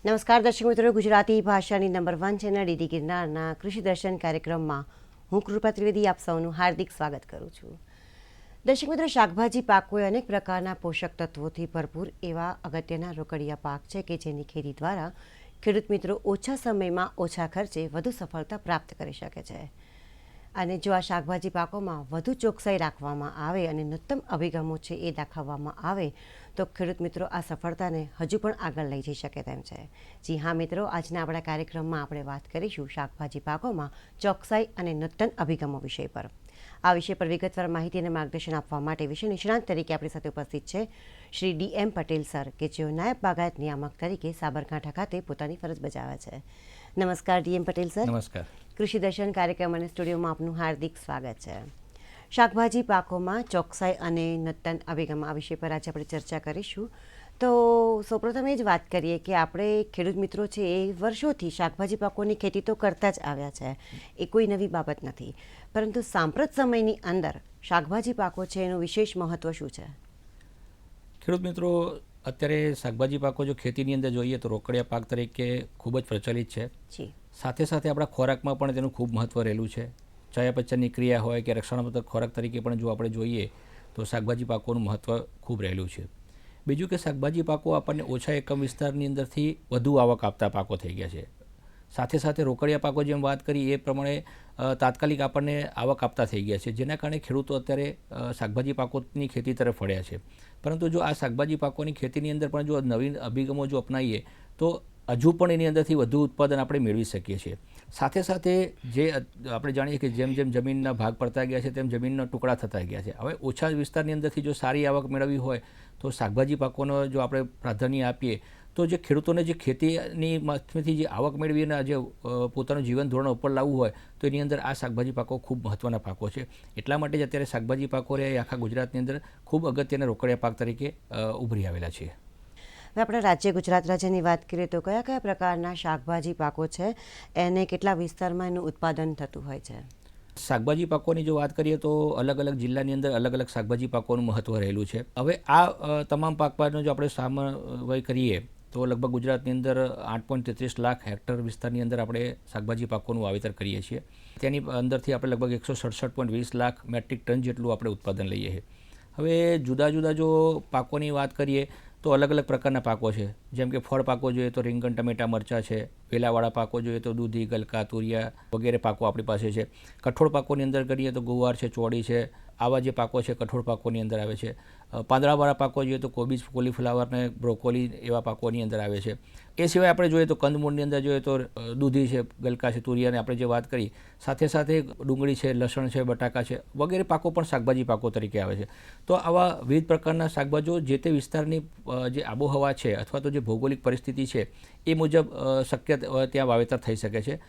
નમસ્કાર દર્શક મિત્રો, ગુજરાતી ભાષાની નંબર 1 ચેનલ ડીડી ગિરનારના કૃષિ દર્શન કાર્યક્રમમાં હું કૃપા ત્રિવેદી આપ સૌનું હાર્દિક સ્વાગત કરું છું. દર્શક મિત્રો, શાકભાજી પાકો એ અનેક પ્રકારના પોષક તત્વોથી ભરપૂર એવા અગત્યના રોકડિયા પાક છે કે જેની ખેતી દ્વારા ખેડૂત મિત્રો ઓછા સમયમાં ઓછા ખર્ચે વધુ સફળતા પ્રાપ્ત કરી શકે છે. અને જો આ શાકભાજી પાકોમાં વધુ ચોકસાઈ રાખવામાં આવે અને નૂતન અભિગમો છે એ દાખવવામાં આવે તો ખેડૂત મિત્રો આ સફળતાને હજુ પણ આગળ લઈ જઈ શકે તેમ છે. જી હા મિત્રો, આજના આપણા કાર્યક્રમમાં આપણે વાત કરીશું શાકભાજી પાકોમાં ચોકસાઈ અને નૂતન અભિગમો વિષય પર. આ વિષય પર વિગતવાર માહિતી અને માર્ગદર્શન આપવા માટે વિષય નિષ્ણાંત તરીકે આપણી સાથે ઉપસ્થિત છે શ્રી DM પટેલ સર, કે જેઓ નાયબ બાગાયત નિયામક તરીકે સાબરકાંઠા ખાતે પોતાની ફરજ બજાવે છે. નમસ્કાર DM પટેલ સર. નમસ્કાર. કૃષિ દર્શન કાર્યક્રમ અને સ્ટુડિયોમાં આપનું હાર્દિક સ્વાગત છે. શાકભાજી પાકોમાં ચોકસાઈ અને નૂતન અભિગમ આ વિષય પર આજે આપણે ચર્ચા કરીશું. તો સૌપ્રથમ એ જ વાત કરીએ કે આપણે ખેડૂત મિત્રો છે એ વર્ષોથી શાકભાજી પાકોની ખેતી તો કરતા જ આવ્યા છે, એ કોઈ નવી બાબત નથી. પરંતુ સાંપ્રત સમયની અંદર શાકભાજી પાકો છે એનું વિશેષ મહત્ત્વ શું છે? ખેડૂત મિત્રો, અત્યારે શાકભાજી પાકો જો ખેતીની અંદર જોઈએ તો રોકડિયા પાક તરીકે ખૂબ જ પ્રચલિત છે. જી. સાથે સાથે આપણા ખોરાકમાં પણ તેનું ખૂબ મહત્ત્વ રહેલું છે. ચયાપચયની ક્રિયા હોય કે રક્ષણાત્મક ખોરાક તરીકે પણ જો આપણે જોઈએ તો શાકભાજી પાકોનું મહત્ત્વ ખૂબ રહેલું છે. બીજું કે શાકભાજી પાકો આપણને ઓછા એકમ વિસ્તારની અંદરથી વધુ આવક આપતા પાકો થઈ ગયા છે. સાથે સાથે રોકડિયા પાકો જેમ વાત કરી એ પ્રમાણે તાત્કાલિક આપણને આવક આપતા થઈ ગયા છે, જેના કારણે ખેડૂતો અત્યારે શાકભાજી પાકોની ખેતી તરફ વળ્યા છે. પરંતુ જો આ શાકભાજી પાકોની ખેતીની અંદર પણ જો નવીન અભિગમો જો અપનાવીએ તો હજુ પણ એની અંદરથી વધુ ઉત્પાદન આપણે મેળવી શકીએ છીએ. સાથે સાથે જે આપણે જાણીએ કે જેમ જેમ જમીનના ભાગ પડતા ગયા છે તેમ જમીનના ટુકડા થતા ગયા છે. હવે ઓછા વિસ્તારની અંદરથી જો સારી આવક મેળવવી હોય તો શાકભાજી પાકોનો જો આપણે પ્રાધાન્ય આપીએ તો જે ખેડૂતોને જે ખેતીની માંથી જે આવક મેળવીને જે પોતાનું જીવન ધોરણ ઉપર લાવવું હોય તો એની અંદર આ શાકભાજી પાકો ખૂબ મહત્ત્વના પાકો છે. એટલા માટે જ અત્યારે શાકભાજી પાકો એ આખા ગુજરાતની અંદર ખૂબ અગત્યના રોકડિયા પાક તરીકે ઉભરી આવેલા છે. હવે આપણે રાજ્ય ગુજરાત રાજ્યની વાત કરીએ તો કયા કયા પ્રકારના શાકભાજી પાકો છે એને કેટલા વિસ્તારમાં એનું ઉત્પાદન થતું હોય છે? શાકભાજી પાકોની જો વાત કરીએ તો અલગ અલગ જિલ્લાની અંદર અલગ અલગ શાકભાજી પાકોનું મહત્ત્વ રહેલું છે. હવે આ તમામ પાકનો જો આપણે સમન્વય કરીએ તો લગભગ ગુજરાતની અંદર 8.33 લાખ હેક્ટર વિસ્તારની અંદર આપણે શાકભાજી પાકોનું વાવેતર કરીએ છીએ. તેની અંદરથી આપણે લગભગ 167.20 લાખ મેટ્રિક ટન જેટલું આપણે ઉત્પાદન લઈએ છીએ. હવે જુદા જુદા જો પાકોની વાત કરીએ તો અલગ અલગ પ્રકારના પાકો છે. જેમ કે ફળ પાકો જોઈએ તો રીંગણ, ટમેટા, મરચાં છે. વેલાવાળા પાકો જોઈએ તો દૂધી, ગલકા, તુરિયા વગેરે પાકો આપણી પાસે છે. કઠોળ પાકોની અંદર કરીએ તો ગુવાર છે, ચોળી છે. આવા જે પાકો છે કઠોળ પાકોની અંદર આવે છે. પાંદડાવાળા પાકો જોઈએ તો કોબીજ, કોલીફ્લાવર ને બ્રોકોલી એવા પાકોની અંદર આવે છે. એ સિવાય આપણે જોઈએ તો કંદમૂળની અંદર જોઈએ તો દૂધી છે, ગલકા છે, તુરિયાને આપણે જે વાત કરી, સાથે સાથે ડુંગળી છે, લસણ છે, બટાકા છે વગેરે પાકો પણ શાકભાજી પાકો તરીકે આવે છે. તો આવા વિવિધ પ્રકારના શાકભાજીઓ જે તે વિસ્તારની જે આબોહવા છે અથવા તો જે ભૌગોલિક પરિસ્થિતિ છે એ મુજબ શક્ય ત્યાં વાવેતર થઈ શકે છે.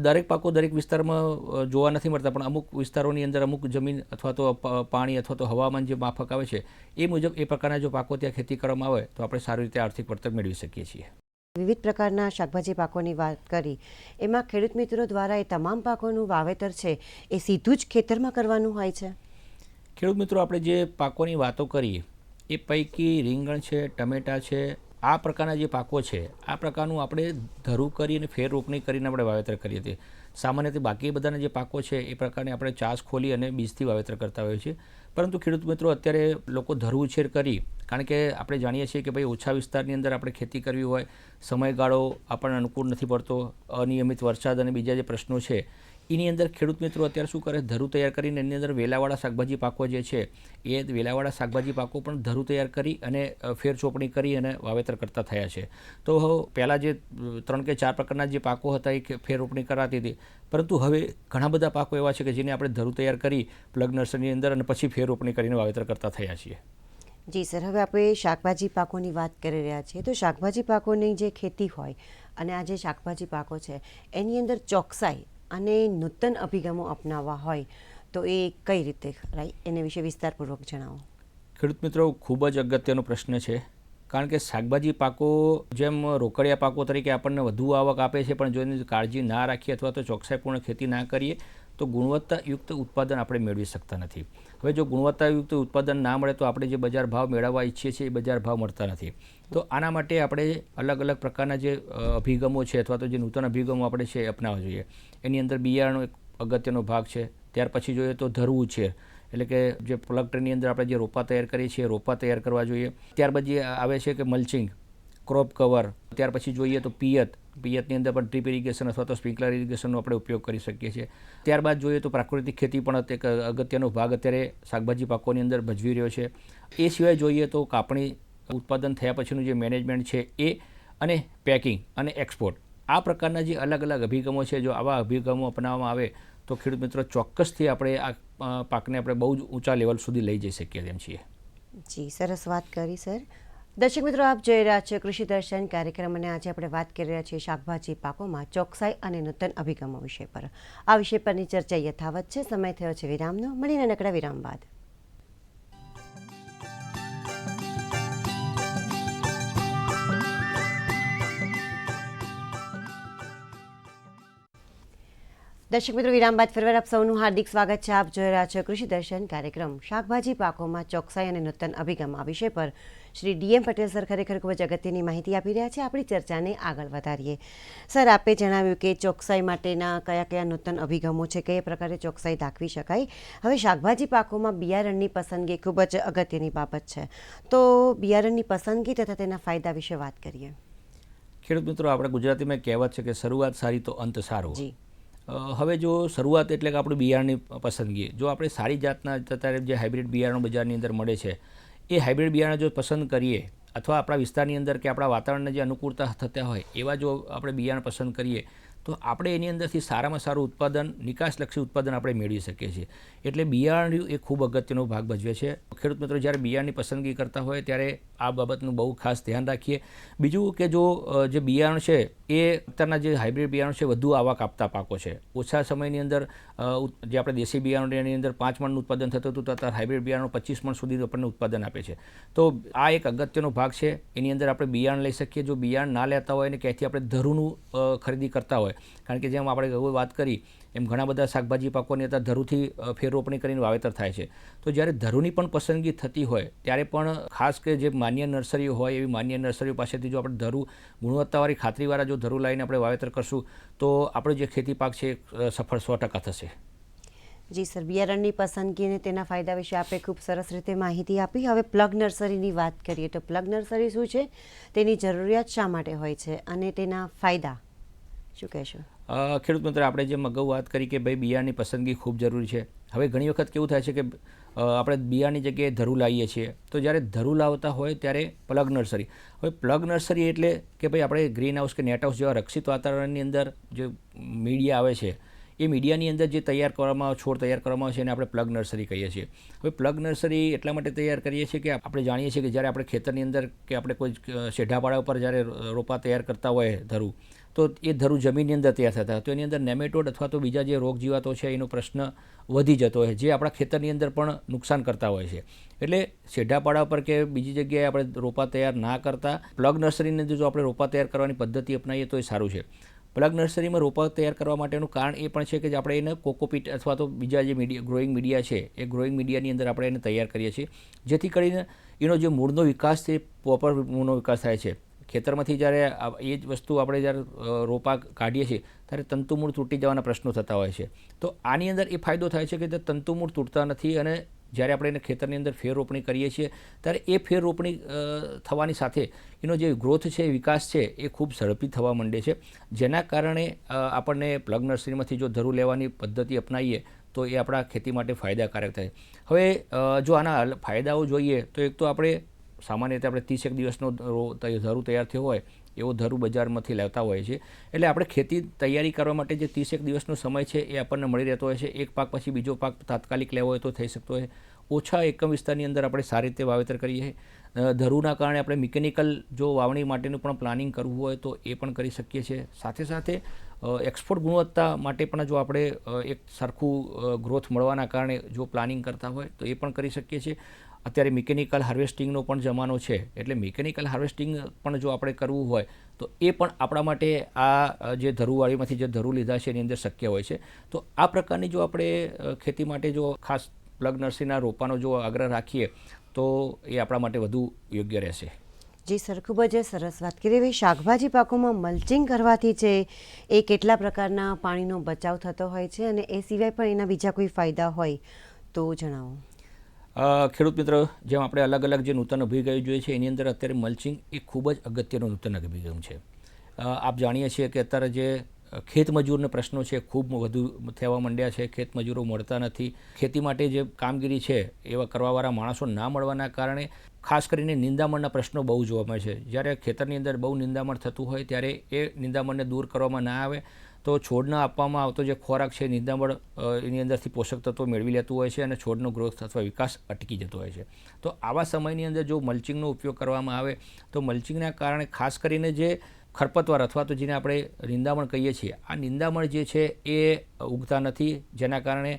દરેક પાકો દરેક વિસ્તારમાં જોવા નથી મળતા, પણ અમુક વિસ્તારોની અંદર અમુક જમીન અથવા તો પાણી અથવા તો હવામાન જે માફક આવે છે એ મુજબ એ પ્રકારના જો પાકો ત્યાં ખેતી કરવામાં આવે તો આપણે સારી રીતે આર્થિક વળતર મેળવી શકીએ છીએ. વિવિધ પ્રકારના શાકભાજી પાકોની વાત કરી, એમાં ખેડૂત મિત્રો દ્વારા એ તમામ પાકોનું વાવેતર છે એ સીધું જ ખેતરમાં કરવાનું હોય છે? ખેડૂત મિત્રો, આપણે જે પાકોની વાતો કરીએ એ પૈકી રીંગણ છે, ટમેટા છે, આ પ્રકારના જે પાકો છે આ પ્રકારનું આપણે ધરું કરી અને ફેર રોપણી કરીને આપણે વાવેતર કરીએ છીએ. સામાન્ય રીતે બાકી બધાના જે પાકો છે એ પ્રકારે આપણે ચાસ ખોલી અને બીજથી વાવેતર કરતા હોઈએ છીએ. પરંતુ ખેડૂત મિત્રો અત્યારે લોકો ધરું ઉછેર કરી, કારણ કે આપણે જાણીએ છીએ કે ભાઈ ઓછા વિસ્તારની અંદર આપણે ખેતી કરવી હોય, સમયગાળો આપણને અનુકૂળ નથી પડતો, અનિયમિત વરસાદ અને બીજા જે પ્રશ્નો છે એની અંદર ખેડૂત મિત્રો અત્યારે શું કરે, ધરું તૈયાર કરીને એની અંદર વેલાવાળા શાકભાજી પાકો જે છે એ વેલાવાળા શાકભાજી પાકો પણ ધરું તૈયાર કરી અને ફેર ચોપણી કરી અને વાવેતર કરતા થયા છે. તો પહેલાં જે 3 કે 4 પ્રકારના જે પાકો હતા એ ફેર રોપણી કરાતી હતી, પરંતુ હવે ઘણા બધા પાકો એવા છે કે જેને આપણે ધરું તૈયાર કરી પ્લગ નર્સરીની અંદર અને પછી ફેર રોપણી કરીને વાવેતર કરતા થયા છીએ. જી સર, હવે આપણે શાકભાજી પાકોની વાત કરી રહ્યા છીએ તો શાકભાજી પાકોની જે ખેતી હોય અને આ જે શાકભાજી પાકો છે એની અંદર ચોકસાઈ અને નૂતન અભિગમો અપનાવવા હોય તો એ કઈ રીતે કરાય એના વિશે વિસ્તારપૂર્વક જણાવો. ખેડૂત મિત્રો, ખૂબ જ અગત્યનો પ્રશ્ન છે, કારણ કે શાકભાજી પાકો જેમ રોકડિયા પાકો તરીકે આપણને વધુ આવક આપે છે, પણ જો એની કાળજી ના રાખીએ અથવા તો ચોકસાઈપૂર્ણ ખેતી ના કરીએ તો ગુણવત્તાયુક્ત ઉત્પાદન આપણે મેળવી શકતા નથી. હવે જો ગુણવત્તાયુક્ત ઉત્પાદન ના મળે તો આપણે જે બજાર ભાવ મેળવવા ઈચ્છીએ છીએ એ બજાર ભાવ મળતા નથી. તો આના માટે આપણે અલગ અલગ પ્રકારના જે અભિગમો છે અથવા તો જે નૂતન અભિગમો આપણે છે એ અપનાવવા જોઈએ. એની અંદર બિયારણનો એક અગત્યનો ભાગ છે. ત્યાર પછી જોઈએ તો ધરવું છે, એટલે કે જે પ્લગ ટ્રેની અંદર આપણે જે રોપા તૈયાર કરીએ છીએ રોપા તૈયાર કરવા જોઈએ. ત્યારબાદ જે આવે છે કે મલ્ચિંગ, ક્રોપ કવર, ત્યાર પછી જોઈએ તો પિયતની અંદર પણ ડ્રીપ ઇરિગેશન અથવા તો સ્પ્રિંકલર ઇરિગેશનનો આપણે ઉપયોગ કરી શકીએ છીએ. ત્યારબાદ જોઈએ તો પ્રાકૃતિક ખેતી પણ એક અગત્યનો ભાગ અત્યારે શાકભાજી પાકોની અંદર ભજવી રહ્યો છે. એ સિવાય જોઈએ તો કાપણી ઉત્પાદન થયા પછીનું જે મેનેજમેન્ટ છે એ, અને પેકિંગ અને એક્સપોર્ટ, આ પ્રકારના જે અલગ અલગ અભિગમો છે, જો આવા અભિગમો અપનાવવામાં આવે તો ખેડૂત મિત્રો ચોક્કસથી આપણે આ પાકને આપણે બહુ જ ઊંચા લેવલ સુધી લઈ જઈ શકીએ તેમ છીએ. જી, સરસ વાત કરી સર. દર્શક મિત્રો, આપ જોઈ રહ્યા છો કૃષિ દર્શન કાર્યક્રમ, અને આજે આપણે વાત કરી રહ્યા છીએ શાકભાજી પાકોમાં ચોકસાઈ અને નૂતન અભિગમો વિષય પર. આ વિષય પરની ચર્ચા યથાવત છે. સમય થયો છે વિરામનો. મળીને નકડા વિરામ બાદ. દર્શક મિત્રો, વિરામ બાદ ફરીવાર આપ સૌનું હાર્દિક સ્વાગત છે. આપ જોઈ રહ્યા છો કૃષિ દર્શન કાર્યક્રમ. શાકભાજી પાકોમાં ચોકસાઈ અને નૂતન અભિગમ આ વિષય પર શ્રી ડીએમ પટેલ સર ખરેખર ખૂબ જ અગત્યની માહિતી આપી રહ્યા છે. આપણી ચર્ચાને આગળ વધારીએ. સર, આપે જણાવ્યું કે ચોકસાઈ માટેના કયા કયા નૂતન અભિગમો છે, કયા પ્રકારે ચોકસાઈ દાખવી શકાય. હવે શાકભાજી પાકોમાં બિયારણની પસંદગી ખૂબ જ અગત્યની બાબત છે. તો બિયારણની પસંદગી તથા તેના ફાયદા વિશે વાત કરીએ. ખેડૂત મિત્રો, આપણે ગુજરાતીમાં કહેવત છે કે શરૂઆત સારી તો અંત સારો. જી. હવે જો શરૂઆત એટલે કે આપણું બિયારણની પસંદગી, જો આપણે સારી જાતના અત્યારે જે હાઇબ્રિડ બિયારણો બજારની અંદર મળે છે એ હાઇબ્રિડ બિયારણ જો પસંદ કરીએ, અથવા આપણા વિસ્તારની અંદર કે આપણા વાતાવરણને જે અનુકૂળતા થતા હોય એવા જો આપણે બિયારણ પસંદ કરીએ તો આપણે એની અંદરથી સારામાં સારું ઉત્પાદન, નિકાસલક્ષી ઉત્પાદન આપણે મેળવી શકીએ છીએ. એટલે બિયારણ એ ખૂબ અગત્યનો ભાગ ભજવે છે. ખેડૂત મિત્રો જ્યારે બિયારણની પસંદગી કરતા હોય ત્યારે આ બાબતનું બહુ ખાસ ધ્યાન રાખીએ. બીજું કે જો જે બિયારણ છે એ અત્યારના જે હાઇબ્રિડ બિયારણ છે વધુ આવક આપતા પાકો છે. ઓછા સમયની અંદર જે આપણે દેશી બિયારણ એની અંદર 5 મણનું ઉત્પાદન થતું હતું તો અત્યારે હાઇબ્રિડ બિયારણો 25 મણ સુધી આપણને ઉત્પાદન આપે છે. તો આ એક અગત્યનો ભાગ છે. એની અંદર આપણે બિયારણ લઈ શકીએ. જો બિયારણ ના લેતા હોય અને ક્યાંથી આપણે ધરુનું ખરીદી કરતા હોય, કારણ કે જેમ આપણે હવે વાત કરી એમ ઘણા બધા શાકભાજી પાકોની અત્યારે ધરુથી ફેરરોપણી કરીને વાવેતર થાય છે. તો જ્યારે ધરુની પણ પસંદગી થતી હોય ત્યારે પણ ખાસ કે જે માન્ય નર્સરીઓ હોય એવી માન્ય નર્સરીઓ પાસેથી જો આપણે ધરુ ગુણવત્તાવાળી ખાતરીવાળા જો ધરુ લાવીને આપણે વાવેતર કરશું તો આપણો જે ખેતી પાક છે સફળ 100% થશે. જી સર, બિયારણની પસંદગી અને તેના ફાયદા વિશે આપે ખૂબ સરસ રીતે માહિતી આપી. હવે પ્લગ નર્સરીની વાત કરીએ તો પ્લગ નર્સરી શું છે, તેની જરૂરિયાત શા માટે હોય છે અને તેના ફાયદા શું કહેશો? ખેડૂત મિત્રો, આપણે જેમ અગાઉ વાત કરી કે ભાઈ બિયારણની પસંદગી ખૂબ જરૂરી છે. હવે ઘણી વખત કેવું થાય છે કે આપણે બિયારણની જગ્યાએ ધરુ લાવીએ છીએ, તો જ્યારે ધરુ લાવતા હોય ત્યારે પ્લગ નર્સરી. હવે પ્લગ નર્સરી એટલે કે ભાઈ આપણે ગ્રીન હાઉસ કે નેટ હાઉસ જેવા રક્ષિત વાતાવરણની અંદર જે મીડિયા આવે છે એ મીડિયાની અંદર જે તૈયાર કરવામાં છોડ તૈયાર કરવામાં આવે છે એને આપણે પ્લગ નર્સરી કહીએ છીએ. હવે પ્લગ નર્સરી એટલા માટે તૈયાર કરીએ છીએ કે આપણે જાણીએ છીએ કે જ્યારે આપણે ખેતરની અંદર કે આપણે કોઈ શેઢાપાડા ઉપર જ્યારે રોપા તૈયાર કરતા હોય ધરુ, તો એ ધરુ જમીનની અંદર તૈયાર થતા હોય તો એની અંદર નેમેટોડ અથવા તો બીજા જે રોગ જીવાતો છે એનો પ્રશ્ન વધી જતો હોય, જે આપણા ખેતરની અંદર પણ નુકસાન કરતા હોય છે. એટલે શેઢાપાડા પર કે બીજી જગ્યાએ આપણે રોપા તૈયાર ના કરતા પ્લગ નર્સરીની અંદર જો આપણે રોપા તૈયાર કરવાની પદ્ધતિ અપનાવીએ તો એ સારું છે. પ્લગ નર્સરીમાં રોપા તૈયાર કરવા માટેનું કારણ એ પણ છે કે આપણે એને કોકોપીટ અથવા તો બીજા જે ગ્રોઈંગ મીડિયા છે એ ગ્રોઈંગ મીડિયાની અંદર આપણે એને તૈયાર કરીએ છીએ, જેથી કરીને એનો જે મૂળનો વિકાસ છે પ્રોપર મૂળનો વિકાસ થાય છે. ખેતરમાંથી જ્યારે એ જ વસ્તુ આપણે જ્યારે રોપા કાઢીએ છીએ ત્યારે તંતુમૂળ તૂટી જવાના પ્રશ્નો થતા હોય છે. તો આની અંદર એ ફાયદો થાય છે કે તંતુમૂળ તૂટતા નથી, અને જ્યારે આપણે એને ખેતરની અંદર ફેર રોપણી કરીએ છીએ ત્યારે એ ફેર રોપણી થવાની સાથે એનો જે ગ્રોથ છે, વિકાસ છે એ ખૂબ ઝડપી થવા માંડે છે, જેના કારણે આપણને પ્લગ નર્સરીમાંથી જો ધરુ લેવાની પદ્ધતિ અપનાવીએ તો એ આપણા ખેતી માટે ફાયદાકારક થાય. હવે જો આના ફાયદાઓ જોઈએ તો એક તો આપણે સામાન્ય રીતે આપણે 30 દિવસનો ધરુ તૈયાર થયો હોય એવો ધરુ બજારમાંથી લાવતા હોય છે. એટલે આપણે ખેતી તૈયારી કરવા માટે જે 30 દિવસનો સમય છે એ આપણને મળી રહેતો હોય છે. એક પાક પછી બીજો પાક તાત્કાલિક લેવો હોય તો થઈ શકતો હોય. ઓછા એકમ વિસ્તારની અંદર આપણે સારી રીતે વાવેતર કરીએ. ધરુના કારણે આપણે મિકેનિકલ જો વાવણી માટેનું પણ પ્લાનિંગ કરવું હોય તો એ પણ કરી શકીએ છીએ. સાથે સાથે એક્સપોર્ટ ગુણવત્તા માટે પણ જો આપણે એક સરખું ગ્રોથ મળવાના કારણે જો પ્લાનિંગ કરતા હોય તો એ પણ કરી શકીએ છીએ. અત્યારે મિકેનિકલ હાર્વેસ્ટિંગનો પણ જમાનો છે, એટલે મિકેનિકલ હાર્વેસ્ટિંગ પણ જો આપણે કરવું હોય તો એ પણ આપણા માટે આ જે ધરુવાળીમાંથી જે ધરુ લીધા છે એની અંદર શક્ય હોય છે. તો આ પ્રકારની જો આપણે ખેતી માટે જો ખાસ પ્લગ નર્સરીના રોપાનો જો આગ્રહ રાખીએ તો એ આપણા માટે વધુ યોગ્ય રહેશે. જી સર, ખૂબ જ સરસ વાત કરી. હવે શાકભાજી પાકોમાં મલ્ચિંગ કરવાથી છે એ કેટલા પ્રકારના પાણીનો બચાવ થતો હોય છે અને એ સિવાય પણ એના બીજા કોઈ ફાયદા હોય તો જણાવો. ખેડૂત મિત્રો, જેમ આપણે અલગ અલગ જે નૂતન અભિગમ જોઈએ છે એની અંદર અત્યારે મલ્ચિંગ એ ખૂબ જ અગત્યનો નૂતન અભિગમ છે. આપ જાણીએ છીએ કે અત્યારે જે ખેતમજૂરના પ્રશ્નો છે ખૂબ વધુ થવા માંડ્યા છે. ખેતમજૂરો મળતા નથી. ખેતી માટે જે કામગીરી છે એવા કરવાવાળા માણસો ના મળવાના કારણે ખાસ કરીને નિંદામણના પ્રશ્નો બહુ જોવા મળે છે. જ્યારે ખેતરની અંદર બહુ નિંદામણ થતું હોય ત્યારે એ નિંદામણને દૂર કરવામાં ના આવે તો છોડને આપવામાં આવતો જે ખોરાક છે નિંદામણ એની અંદરથી પોષક તત્વો મેળવી લેતું હોય છે અને છોડનો ગ્રોથ અથવા વિકાસ અટકી જતો હોય છે. તો આવા સમયની અંદર જો મલ્ચિંગનો ઉપયોગ કરવામાં આવે તો મલ્ચિંગના કારણે ખાસ કરીને જે ખરપતવાર અથવા તો જેને આપણે નિંદામણ કહીએ છીએ, આ નિંદામણ જે છે એ ઉગતા નથી, જેના કારણે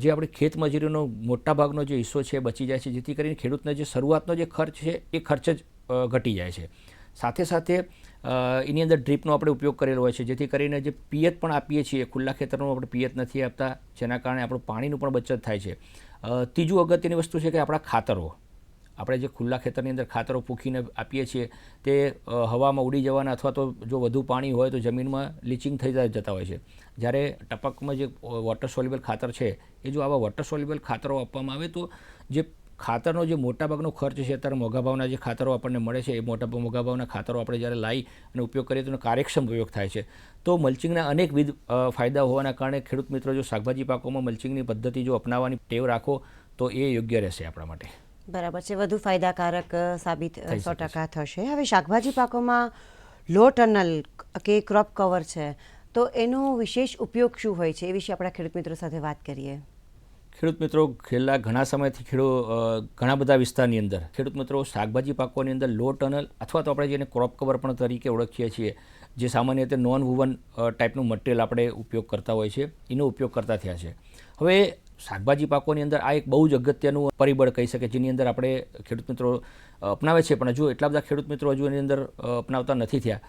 જે આપણી ખેતમજૂરીનો મોટાભાગનો જે હિસ્સો છે એ બચી જાય છે, જેથી કરીને ખેડૂતનો જે શરૂઆતનો જે ખર્ચ છે એ ખર્ચ જ ઘટી જાય છે. સાથે સાથે એની અંદર ડ્રીપનો આપણે ઉપયોગ કરેલો હોય છે, જેથી કરીને જે પિયત પણ આપીએ છીએ ખુલ્લા ખેતરમાં આપણે પિયત નથી આપતા, જેના કારણે આપણું પાણીનું પણ બચત થાય છે. ત્રીજું અગત્યની વસ્તુ છે કે આપણા ખાતરો, આપણે જે ખુલ્લા ખેતરની અંદર ખાતરો પૂંખીને આપીએ છીએ તે હવામાં ઉડી જવાના અથવા તો જો વધુ પાણી હોય તો જમીનમાં લીચિંગ થઈ જતા હોય છે. જ્યારે ટપકમાં જે વોટર સોલ્યુબલ ખાતર છે એ જો આવા વોટર સોલ્યુબલ ખાતરો આપવામાં આવે તો જે ખાતરનો જે મોટાભાગનો ખર્ચ છે અત્યારે મોંઘા ભાવના જે ખાતરો આપણને મળે છે એ મોંઘા ભાવના ખાતરો આપણે જ્યારે લાવી અને ઉપયોગ કરીએ તો એનો કાર્યક્ષમ ઉપયોગ થાય છે. તો મલ્ચિંગના અનેકવિધ ફાયદા હોવાના કારણે ખેડૂત મિત્રો જો શાકભાજી પાકોમાં મલ્ચિંગની પદ્ધતિ જો અપનાવવાની ટેવ રાખો તો એ યોગ્ય રહેશે આપણા માટે. બરાબર છે, વધુ ફાયદાકારક સાબિત 100% થશે. હવે શાકભાજી પાકોમાં લો ટનલ કે ક્રોપ કવર છે તો એનો વિશેષ ઉપયોગ શું હોય છે એ વિશે આપણા ખેડૂત મિત્રો સાથે વાત કરીએ. ખેડૂત મિત્રો, છેલ્લા ઘણા સમયથી ઘણા બધા વિસ્તારની અંદર ખેડૂત મિત્રો શાકભાજી પાકોની અંદર લો ટનલ અથવા તો આપણે જેને ક્રોપ કવર પણ તરીકે ઓળખીએ છીએ, જે સામાન્ય રીતે નોન વુવન ટાઈપનું મટીરિયલ આપણે ઉપયોગ કરતા હોય છે, એનો ઉપયોગ કરતા થયા છે. હવે શાકભાજી પાકોની અંદર આ એક બહુ જ અગત્યનું પરિબળ કહી શકે જેની અંદર આપણે ખેડૂત મિત્રો અપનાવે છે, પણ હજુ એટલા બધા ખેડૂત મિત્રો હજુ એની અંદર અપનાવતા નથી થયા.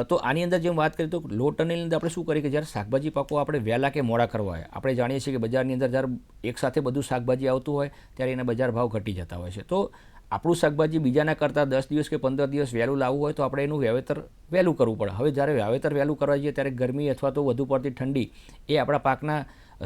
તો આની અંદર જેમ વાત કરીએ તો લો ટનલની અંદર આપણે શું કરીએ કે જ્યારે શાકભાજી પાકો આપણે વહેલા કે મોડા કરવા હોય, આપણે જાણીએ છીએ કે બજારની અંદર જ્યારે એકસાથે બધું શાકભાજી આવતું હોય ત્યારે એના બજાર ભાવ ઘટી જતા હોય છે. તો આપણું શાકભાજી બીજાના કરતાં 10 દિવસ કે 15 દિવસ વહેલું લાવવું હોય તો આપણે એનું વાવેતર વહેલું કરવું પડે. હવે જ્યારે વાવેતર વહેલું કરવા જઈએ ત્યારે ગરમી અથવા તો વધુ પડતી ઠંડી એ આપણા પાકના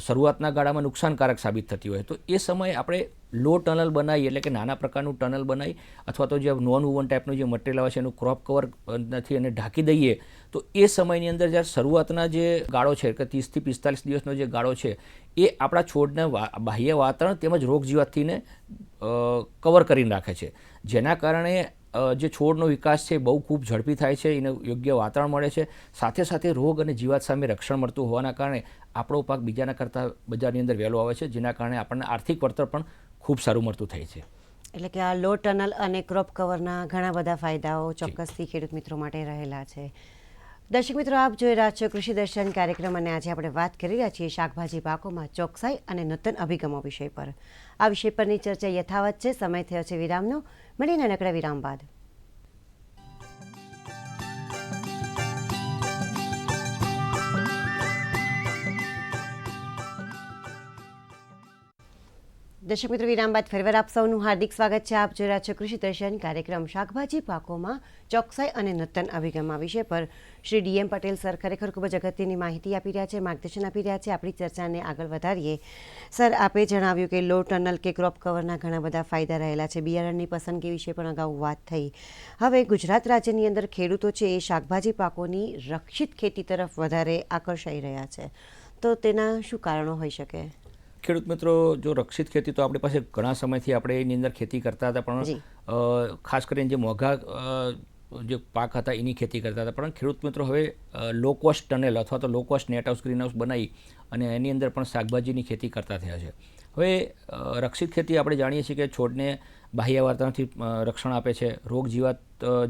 શરૂઆતના ગાળામાં નુકસાનકારક સાબિત થતી હોય તો એ સમયે આપણે લો ટનલ બનાવી એટલે કે નાના પ્રકારનું ટનલ બનાવી અથવા તો જે નોન વુવન ટાઈપનું જે મટીરિયલ આવે છે એનું ક્રોપ કવર નથી અને ઢાંકી દઈએ તો એ સમયની અંદર જ્યારે શરૂઆતના જે ગાળો છે કે 30 થી 45 દિવસનો જે ગાળો છે એ આપણા છોડને બાહ્ય વાતાવરણ તેમજ રોગજીવાતથીને કવર કરીને રાખે છે, જેના કારણે જે છોડનો વિકાસ છે બહુ ખૂબ ઝડપી થાય છે, એને યોગ્ય વાતાવરણ મળે છે, સાથે સાથે રોગ અને જીવાત સામે રક્ષણ મળતું હોવાના કારણે આપણો પાક બીજાના કરતાં બજારની અંદર વહેલો આવે છે, જેના કારણે આપણને આર્થિક વળતર પણ ખૂબ સારું મળતું થાય છે. એટલે કે આ લો ટનલ અને ક્રોપ કવરના ઘણા બધા ફાયદાઓ ચોક્કસથી ખેડૂત મિત્રો માટે રહેલા છે. દર્શક મિત્રો, આપ જોઈ રહ્યા છો કૃષિ દર્શન કાર્યક્રમ અને આજે આપણે વાત કરી રહ્યા છીએ શાકભાજી પાકોમાં ચોકસાઈ અને નૂતન અભિગમો વિષય પર. આ વિષય પરની ચર્ચા યથાવત છે. સમય થયો છે વિરામનો. મળીને નાનકડા વિરામ બાદ. દર્શક મિત્રો, વિરામ બાદ ફરીવાર આપ સૌનું હાર્દિક સ્વાગત છે. આપ જોઈ રહ્યા છો કૃષિ દર્શન કાર્યક્રમ શાકભાજી પાકોમાં ચોકસાઈ અને નૂતન અભિગમ વિષય પર શ્રી ડીએમ પટેલ સર ખરેખર ખૂબ જ અગત્યની માહિતી આપી રહ્યા છે, માર્ગદર્શન આપી રહ્યા છે. આપણી ચર્ચાને આગળ વધારીએ. સર, આપે જણાવ્યું કે લો ટનલ કે ક્રોપ કવરના ઘણા બધા ફાયદા રહેલા છે. બિયારણની પસંદગી વિશે પણ અગાઉ વાત થઈ. હવે ગુજરાત રાજ્યની અંદર ખેડૂતો છે એ શાકભાજી પાકોની રક્ષિત ખેતી તરફ વધારે આકર્ષાઈ રહ્યા છે, તો તેના શું કારણો હોઈ શકે? ખેડૂત મિત્રો, જો રક્ષિત ખેતી તો આપણી પાસે ઘણા સમયથી આપણે એની અંદર ખેતી કરતા હતા, પણ ખાસ કરીને જે મોંઘા જે પાક હતા એની ખેતી કરતા હતા, પણ ખેડૂત મિત્રો હવે લો કોસ્ટ ટનેલ અથવા તો low cost net house green house બનાવી અને એની અંદર પણ શાકભાજીની ખેતી કરતા થયા છે. હવે રક્ષિત ખેતી આપણે જાણીએ છીએ કે છોડને બાહ્ય વાતાવરણથી રક્ષણ આપે છે. રોગ જીવાત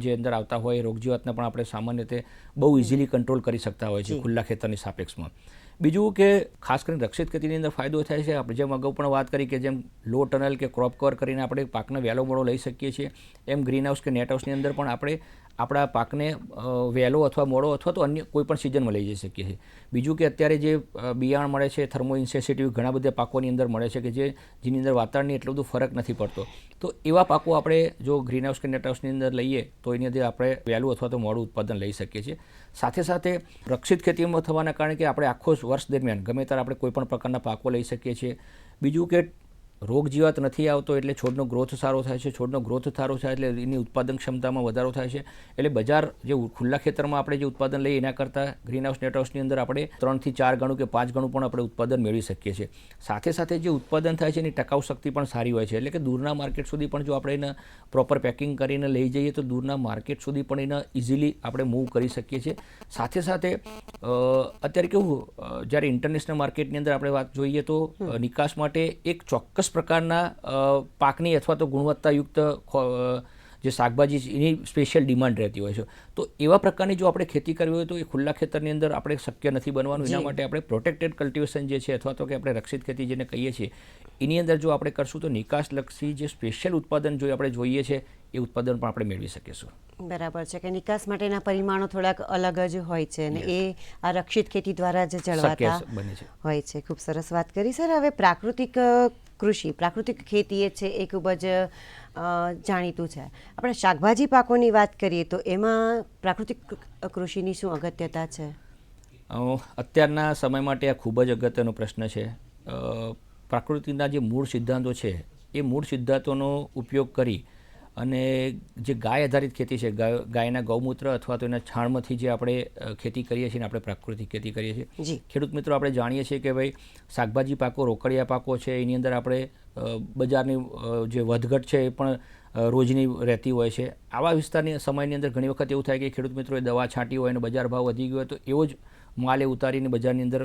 જે અંદર આવતા હોય એ રોગ જીવાતને પણ આપણે સામાન્ય રીતે બહુ ઇઝીલી કંટ્રોલ કરી શકતા હોય છે ખુલ્લા ખેતરની સાપેક્ષમાં. બીજું કે ખાસ કરીને રક્ષિત ખેતીની અંદર ફાયદો થાય છે, આપણે જેમ અગાઉ પણ વાત કરી કે જેમ લો ટનલ કે ક્રોપ કવર કરીને આપણે પાકને વહેલો મોડો લઈ શકીએ છીએ, એમ ગ્રીન હાઉસ કે નેટ હાઉસની અંદર પણ આપણે આપણા પાકને વહેલો અથવા મોડો અથવા તો અન્ય કોઈ પણ સિઝનમાં લઈ જઈ શકીએ છીએ. બીજું કે અત્યારે જે બિયારણ મળે છે થર્મો ઇન્સેન્સિટિવ ઘણા બધા પાકોની અંદર મળે છે કે જેની અંદર વાતાવરણની એટલો બધો ફરક નથી પડતો. તો એવા પાકો આપણે જો ગ્રીન હાઉસ કે નેટ હાઉસની અંદર લઈએ તો એની અંદર આપણે વહેલું અથવા તો મોડું ઉત્પાદન લઈ શકીએ છીએ. સાથે સાથે રક્ષિત ખેતીમાં થવાના કારણે કે આપણે આખો વર્ષ દરમિયાન ગમે ત્યારે આપણે કોઈ પણ પ્રકારના પાકો લઈ શકીએ છીએ. બીજું કે રોગ જીવાત નથી આવતો એટલે છોડનો ગ્રોથ સારો થાય છે. છોડનો ગ્રોથ સારો થાય એટલે એની ઉત્પાદન ક્ષમતામાં વધારો થાય છે. એટલે બજાર જે ખુલ્લા ખેતરમાં આપણે જે ઉત્પાદન લઈએ એના કરતાં ગ્રીન હાઉસ નેટ હાઉસની અંદર આપણે 3 થી 4 ગણું કે 5 ગણું પણ આપણે ઉત્પાદન મેળવી શકીએ છીએ. સાથે સાથે જે ઉત્પાદન થાય છે એની ટકાઉ શક્તિ પણ સારી હોય છે. એટલે કે દૂરના માર્કેટ સુધી પણ જો આપણે એને પ્રોપર પેકિંગ કરીને લઈ જઈએ તો દૂરના માર્કેટ સુધી પણ એને ઇઝીલી આપણે મૂવ કરી શકીએ છીએ. સાથે સાથે અત્યારે કેવું જ્યારે ઇન્ટરનેશનલ માર્કેટની અંદર આપણે વાત જોઈએ તો નિકાસ માટે એક ચોક્કસ પ્રકારના પાકની અથવા તો ગુણવત્તાયુક્ત જે શાકભાજી છે એની સ્પેશિયલ ડિમાન્ડ રહેતી હોય છે. તો એવા પ્રકારની જો આપણે ખેતી કરવી હોય તો એ ખુલ્લા ખેતરની અંદર આપણે શક્ય નથી બનવાનું. એના માટે આપણે પ્રોટેક્ટેડ કલ્ટિવેશન જે છે અથવા તો કે આપણે રક્ષિત ખેતી જેને કહીએ છીએ એની અંદર જો આપણે કરશું તો નિકાસલક્ષી જે સ્પેશિયલ ઉત્પાદન જો આપણે જોઈએ છે એ ઉત્પાદન પણ આપણે મેળવી શકીશું. બરાબર છે કે નિકાસ માટેના પરિમાણો થોડાક અલગ જ હોય છે અને એ આ રક્ષિત ખેતી દ્વારા જ જળવાતા હોય છે. ખૂબ સરસ વાત કરી સર. હવે પ્રાકૃતિક કૃષિ, પ્રાકૃતિક ખેતી એ છે એ ખૂબ જ જાણીતું છે. આપણે શાકભાજી પાકોની વાત કરીએ તો એમાં પ્રાકૃતિક કૃષિની શું અગત્યતા છે? અત્યારના સમય માટે આ ખૂબ જ અગત્યનો પ્રશ્ન છે. પ્રાકૃતિકના જે મૂળ સિદ્ધાંતો છે એ મૂળ સિદ્ધાંતોનો ઉપયોગ કરી અને જે ગાય આધારિત ખેતી છે, ગાયના ગૌમૂત્ર અથવા તો એના છાણમાંથી જે આપણે ખેતી કરીએ છીએ ને આપણે પ્રાકૃતિક ખેતી કરીએ છીએ. ખેડૂત મિત્રો આપણે જાણીએ છીએ કે ભાઈ શાકભાજી પાકો, રોકડિયા પાકો છે એની અંદર આપણે બજારની જે વધઘટ છે એ પણ રોજની રહેતી હોય છે. આવા વિસ્તારની સમયની અંદર ઘણી વખત એવું થાય કે ખેડૂત મિત્રોએ દવા છાંટી હોય અને બજાર ભાવ વધી ગયો હોય તો એવો જ માલ એ ઉતારીને બજારની અંદર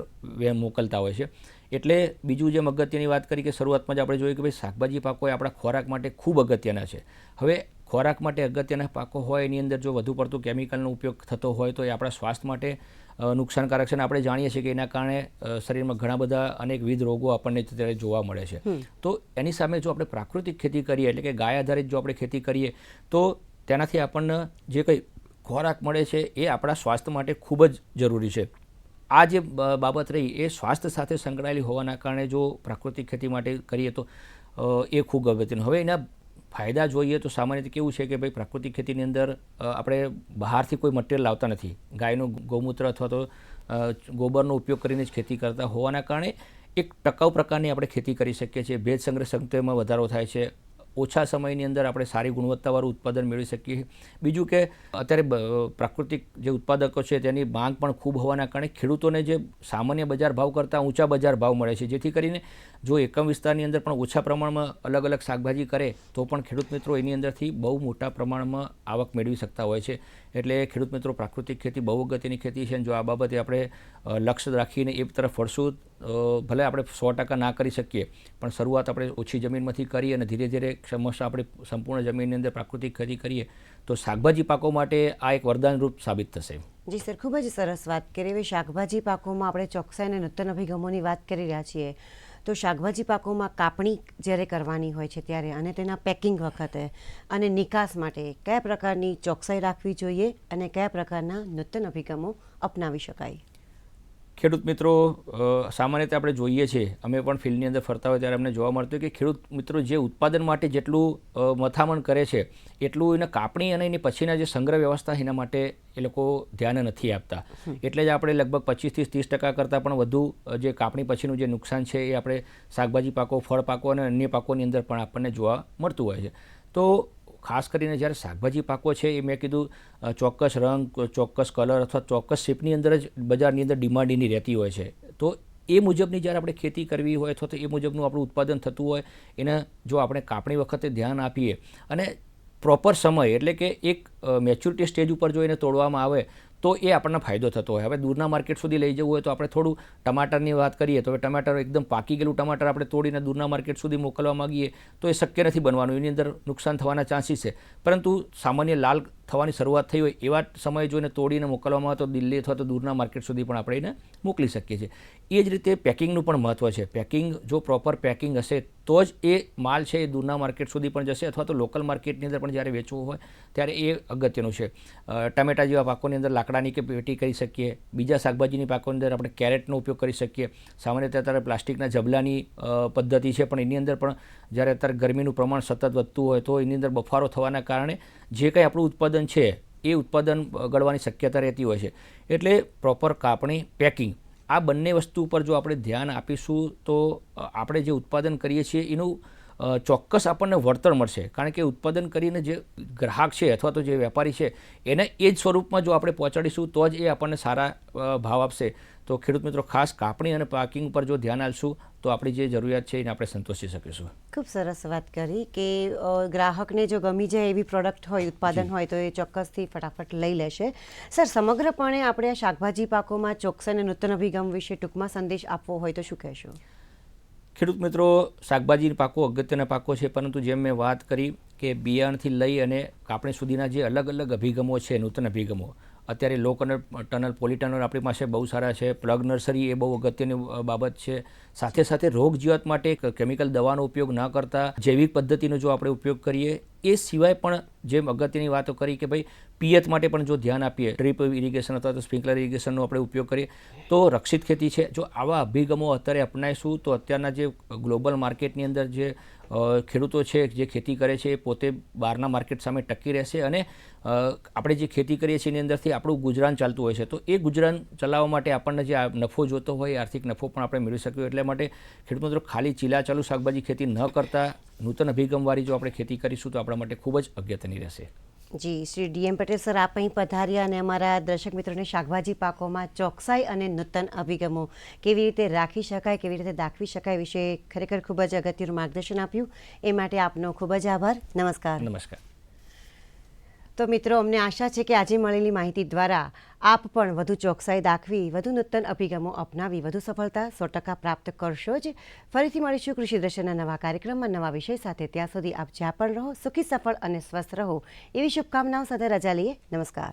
મોકલતા હોય છે. એટલે બીજું જેમ અગત્યની વાત કરી કે શરૂઆતમાં જ આપણે જોઈએ કે ભાઈ શાકભાજી પાકો એ આપણા ખોરાક માટે ખૂબ અગત્યના છે. હવે ખોરાક માટે અગત્યના પાકો હોય એની અંદર જો વધુ પડતું કેમિકલનો ઉપયોગ થતો હોય તો એ આપણા સ્વાસ્થ્ય માટે નુકસાનકારક છે. અને આપણે જાણીએ છીએ કે એના કારણે શરીરમાં ઘણા બધા અનેકવિધ રોગો આપણને અત્યારે જોવા મળે છે. તો એની સામે જો આપણે પ્રાકૃતિક ખેતી કરીએ એટલે કે ગાય આધારિત જો આપણે ખેતી કરીએ તો તેનાથી આપણને જે કંઈ ખોરાક મળે છે એ આપણા સ્વાસ્થ્ય માટે ખૂબ જ જરૂરી છે. આ જે બાબત રહી એ સ્વાસ્થ્ય સાથે સંકળાયેલી હોવાના કારણે જો પ્રાકૃતિક ખેતી માટે કરીએ તો એ ખૂબ અગત્યનું. હવે એના ફાયદા જોઈએ તો સામાન્ય રીતે કેવું છે કે ભાઈ પ્રાકૃતિક ખેતીની અંદર આપણે બહારથી કોઈ મટીરિયલ લાવતા નથી. ગાયનું ગૌમૂત્ર અથવા તો ગોબરનો ઉપયોગ કરીને જ ખેતી કરતા હોવાના કારણે એક ટકાઉ પ્રકારની આપણે ખેતી કરી શકીએ છીએ. ભેજ સંગ્રહ ક્ષમતામાં વધારો થાય છે. ઓછા સમયની અંદર આપણે સારી ગુણવત્તાવાળું ઉત્પાદન મેળવી શકીએ. બીજું કે અત્યારે પ્રાકૃતિક જે ઉત્પાદકો છે તેની માંગ પણ ખૂબ હોવાના કારણે ખેડૂતોને જે સામાન્ય બજાર ભાવ કરતાં ઊંચા બજાર ભાવ મળે છે. જેથી કરીને જો એકમ વિસ્તારની અંદર પણ ઓછા પ્રમાણમાં અલગ અલગ શાકભાજી કરે તો પણ ખેડૂત મિત્રો એની અંદરથી બહુ મોટા પ્રમાણમાં આવક મેળવી શકતા હોય છે. એટલે ખેડૂત મિત્રો પ્રાકૃતિક ખેતી બહુ અગત્યની ખેતી છે. જો આ બાબતે આપણે લક્ષ્ય રાખીને એ તરફ વળશું ભલે આપણે 100% ના કરી શકીએ પણ શરૂઆત આપણે ઓછી જમીનમાંથી કરીએ અને ધીરે ધીરે સમસ્યા આપણે સંપૂર્ણ જમીનની અંદર પ્રાકૃતિક ખેતી કરીએ તો શાકભાજી પાકો માટે આ એક વરદાનરૂપ સાબિત થશે. જી સર, ખૂબ જ સરસ વાત કરી. હવે શાકભાજી પાકોમાં આપણે ચોકસાઈ અને નૂતન અભિગમોની વાત કરી રહ્યા છીએ તો શાકભાજી પાકોમાં કાપણી જ્યારે કરવાની હોય છે ત્યારે અને તેના પેકિંગ વખતે અને નિકાસ માટે કયા પ્રકારની ચોકસાઈ રાખવી જોઈએ અને કયા પ્રકારના નૂતન અભિગમો અપનાવી શકાય? ખેડૂત મિત્રો સામાન્ય રીતે આપણે જોઈએ છીએ, અમે પણ ફિલ્ડની અંદર ફરતા હોય ત્યારે અમને જોવા મળતું કે ખેડૂત મિત્રો જે ઉત્પાદન માટે જેટલું મથામણ કરે છે એટલું એને કાપણી અને એની પછીના જે સંગ્રહ વ્યવસ્થા એના માટે એ લોકો ધ્યાન નથી આપતા. એટલે જ આપણે લગભગ 25 થી 30% કરતાં પણ વધુ જે કાપણી પછીનું જે નુકસાન છે એ આપણે શાકભાજી પાકો, ફળ પાકો અને અન્ય પાકોની અંદર પણ આપણને જોવા મળતું હોય છે. તો ખાસ કરીને જ્યારે શાકભાજી પાકો છે એ મેં કીધું ચોક્કસ રંગ, ચોક્કસ કલર અથવા ચોક્કસ શેપની અંદર જ બજારની અંદર ડિમાન્ડ એની રહેતી હોય છે. તો એ મુજબની જ્યારે આપણે ખેતી કરવી હોય અથવા તો એ મુજબનું આપણું ઉત્પાદન થતું હોય એને જો આપણે કાપણી વખતે ધ્યાન આપીએ અને પ્રોપર સમય એટલે કે એક મેચ્યોરિટી સ્ટેજ ઉપર જો એને તોડવામાં આવે તો એ આપણને ફાયદો થતો હોય. હવે દૂરના માર્કેટ સુધી લઈ જવું હોય તો આપણે થોડું ટમાટરની વાત કરીએ તો હવે ટમાટર એકદમ પાકી ગયેલું ટમાટર આપણે તોડીને દૂરના માર્કેટ સુધી મોકલવા માંગીએ તો એ શક્ય નથી બનવાનું, એની અંદર નુકસાન થવાના ચાન્સીસ છે. પરંતુ સામાન્ય લાલ થવાની શરૂઆત થઈ હોય એવા સમયે જોઈને તોડીને મોકલવામાં આવે તો દિલ્હી અથવા તો દૂરના માર્કેટ સુધી પણ આપણે એને મોકલી શકીએ છીએ. એ જ રીતે પેકિંગનું પણ મહત્ત્વ છે. પેકિંગ જો પ્રોપર પેકિંગ હશે તો જ એ માલ છે એ દૂરના માર્કેટ સુધી પણ જશે અથવા તો લોકલ માર્કેટની અંદર પણ જ્યારે વેચવું હોય ત્યારે એ અગત્યનું છે. ટમેટા જેવા પાકોની અંદર લાકડાની કે પેટી કરી શકીએ, બીજા શાકભાજીની પાકોની અંદર આપણે કેરેટનો ઉપયોગ કરી શકીએ. સામાન્યતઃ અત્યારે પ્લાસ્ટિકના જબલાની પદ્ધતિ છે પણ એની અંદર પણ જ્યારે અત્યારે ગરમીનું પ્રમાણ સતત વધતું હોય તો એની અંદર બફારો થવાના કારણે જે કંઈ આપણું ઉત્પાદન છે એ ઉત્પાદન બગડવાની શક્યતા રહેતી હોય છે. એટલે પ્રોપર કાપણી, પેકિંગ આ બંને વસ્તુ ઉપર જો આપણે ધ્યાન આપીશું તો આપણે જે ઉત્પાદન કરીએ છીએ એનું ચોક્કસ આપણને વળતર મળશે. કારણ કે ઉત્પાદન કરીને જે ગ્રાહક છે અથવા તો જે વેપારી છે એને એ જ સ્વરૂપમાં જો આપણે પહોંચાડીશું તો જ એ આપણને સારા ભાવ આપશે. તો ખેડૂત મિત્રો ખાસ કાપણી અને પેકિંગ પર જો ધ્યાન આપશું તો આપણી જે જરૂરિયાત છે એને આપણે સંતોષી શકીશું. ખૂબ સરસ વાત કરી કે ગ્રાહકને જો ગમી જાય એવી પ્રોડક્ટ હોય, ઉત્પાદન હોય તો એ ચોક્કસથી ફટાફટ લઈ લેશે. સર, સમગ્રપણે આપણે આ શાકભાજી પાકોમાં ચોકસાઈ અને નૂતન અભિગમ વિશે ટૂંકમાં સંદેશ આપવો હોય તો શું કહેશો? ખેડૂત મિત્રો, શાકભાજી પાકો અગત્યના પાકો છે, પરંતુ જેમ મેં વાત કરી કે બિયારણથી લઈ અને કાપણી સુધીના જે અલગ અલગ અભિગમો છે, નૂતન અભિગમો, અત્યારે લો ટનલ, પોલીટનલ આપણી પાસે બહુ સારા છે. પ્લગ નર્સરી એ બહુ અગત્યની બાબત છે. સાથે સાથે રોગ જીવાત માટે કેમિકલ દવાનો ઉપયોગ ન કરતા જૈવિક પદ્ધતિનો જો આપણે ઉપયોગ કરીએ, એ સિવાય પણ જેમ અગત્યની વાતો કરી કે ભાઈ પિયત માટે પણ જો ધ્યાન આપીએ, ડ્રીપ ઇરિગેશન અથવા તો સ્પ્રિંકલર ઇરિગેશનનો આપણે ઉપયોગ કરીએ તો રક્ષિત ખેતી છે. જો આવા અભિગમો અત્યારે અપનાવીશું તો અત્યારના જે ગ્લોબલ માર્કેટની અંદર જે ખેડૂતો છે જે ખેતી કરે છે એ પોતે બહારના માર્કેટ સામે ટકી રહેશે અને આપણે જે ખેતી કરીએ છીએ એની અંદરથી આપણું ગુજરાન ચાલતું હોય છે. તો એ ગુજરાન ચલાવવા માટે આપણને જે નફો જોતો હોય એ આર્થિક નફો પણ આપણે મેળવી શકીએ. એટલે માટે ખેડૂત મિત્રો ખાલી ચીલા ચાલુ શાકભાજી ખેતી ન કરતા નૂતન અભિગમવાળી જો આપણે ખેતી કરીશું તો આપણા માટે ખૂબ જ અગત્યની રહેશે. જી, શ્રી ડીએમ પટેલ સર, આપ અહીં પધાર્યા અને અમારા દર્શક મિત્રોને શાકભાજી પાકોમાં ચોકસાઈ અને નૂતન અભિગમો કેવી રીતે રાખી શકાય, કેવી રીતે દાખવી શકાય વિશે ખરેખર ખૂબ જ અગત્યનું માર્ગદર્શન આપ્યું. એ માટે આપનો ખૂબ જ આભાર. નમસ્કાર. નમસ્કાર. તો મિત્રો, અમને આશા છે કે આજે મળેલી માહિતી દ્વારા આપ પણ વધુ ચોકસાઈ દાખવી, વધુ નૂતન અભિગમો અપનાવી વધુ સફળતા 100% પ્રાપ્ત કરશો જ. ફરીથી મળીશું કૃષિ દર્શનના નવા કાર્યક્રમમાં નવા વિષય સાથે. ત્યાં સુધી આપ જ્યાં પણ રહો, સુખી, સફળ અને સ્વસ્થ રહો એવી શુભકામનાઓ સાથે રજા લઈએ. નમસ્કાર.